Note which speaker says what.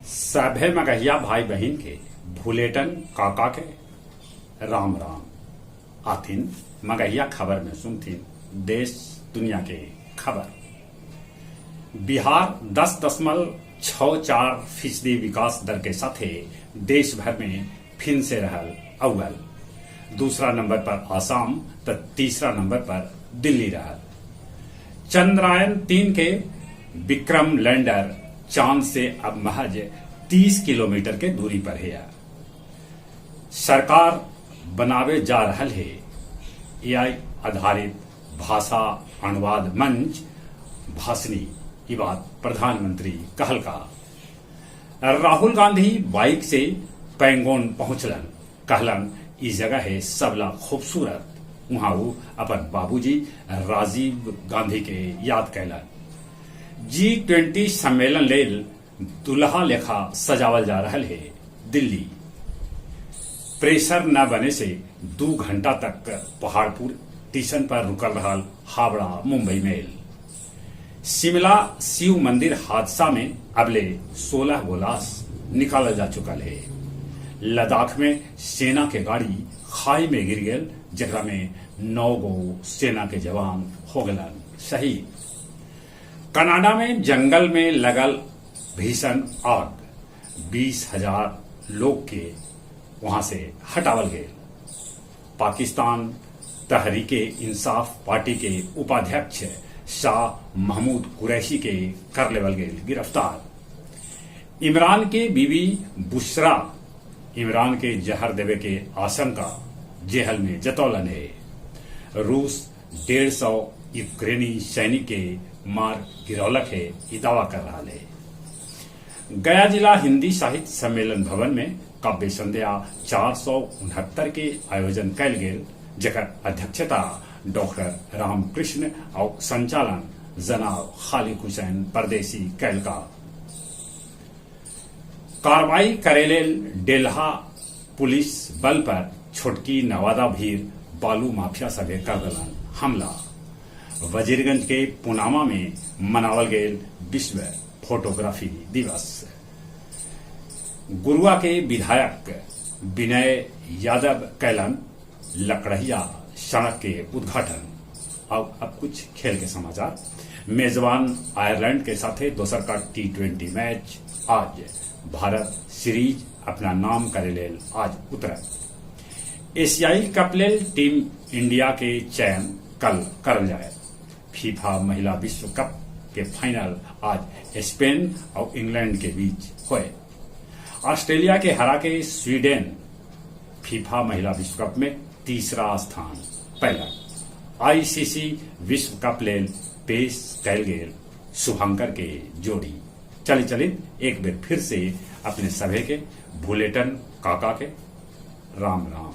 Speaker 1: सभे मगहिया भाई बहन के भूलेटन काका के राम राम आथिन मगहिया खबर में सुनथिन देश दुनिया के खबर। बिहार 10.64% विकास दर के साथे देश भर में फिर से रहल अव्वल। दूसरा नंबर पर आसाम तो तीसरा नंबर पर दिल्ली रहल। चंद्रयान 3 के विक्रम लैंडर चांद से अब महज 30 किलोमीटर के दूरी पर है। सरकार बनावे जा रहल है एआई आधारित भाषा अनुवाद मंच भाषणी। ये बात प्रधानमंत्री कहल का। राहुल गांधी बाइक से पैंगोन पहुंचलन, कहलन इस जगह है सबला खूबसूरत। वहां वो अपन बाबूजी राजीव गांधी के याद कैलन। G20 सम्मेलन लेल दुल्हा लेखा सजावल जा रहल है दिल्ली। प्रेशर न बने से 2 घंटा तक पहाड़पुर स्टेशन पर रुकल रहल हावड़ा मुंबई मेल। शिमला शिव मंदिर हादसा में अबले 16 गो लाश निकाला जा चुकल है। लद्दाख में सेना के गाड़ी खाई में गिर गयल, जकरा में 9 गो सेना के जवान हो गलन शहीद। कनाडा में जंगल में लगल भीषण आग, 20,000 लोग के वहां से हटावल गए। पाकिस्तान तहरीके इंसाफ पार्टी के उपाध्यक्ष शाह महमूद कुरैशी के कर लेवल गए गिरफ्तार। इमरान के बीवी बुशरा इमरान के जहर देवे के आशंका जेहल में जतौलन है। रूस 150 यूक्रेनी सैनिक के मार गिरौलक है, ये दावा कर रहा है। गया जिला हिंदी साहित्य सम्मेलन भवन में काव्य संध्या 469 के आयोजन कैल गेल, जकर अध्यक्षता डॉक्टर रामकृष्ण और संचालन जनाब खालिद हुसैन परदेसी कैल का। कार्रवाई करेले डेल्हा पुलिस बल पर छोटकी नवादा भीर बालू माफिया सभे कर दलन हमला। वजीरगंज के पुनामा में मनावल गए विश्व फोटोग्राफी दिवस। गुरुआ के विधायक विनय यादव कैलन लकड़हिया सड़क के उद्घाटन। अब कुछ खेल के समाचार। मेजबान आयरलैंड के साथे दोसर का T20 मैच आज। भारत सीरीज अपना नाम करे लेल आज उतरत। एशियाई कप लेल टीम इंडिया के चयन कल करल जाए। फीफा महिला विश्व कप के फाइनल आज स्पेन और इंग्लैंड के बीच हुए। ऑस्ट्रेलिया के हरा के स्वीडन फीफा महिला विश्व कप में तीसरा स्थान पहला। आईसीसी विश्व कप लेल पेश कैल गेल शुभंकर के जोड़ी। चलित एक बेर फिर से अपने सभे के भूलेटन काका के राम राम।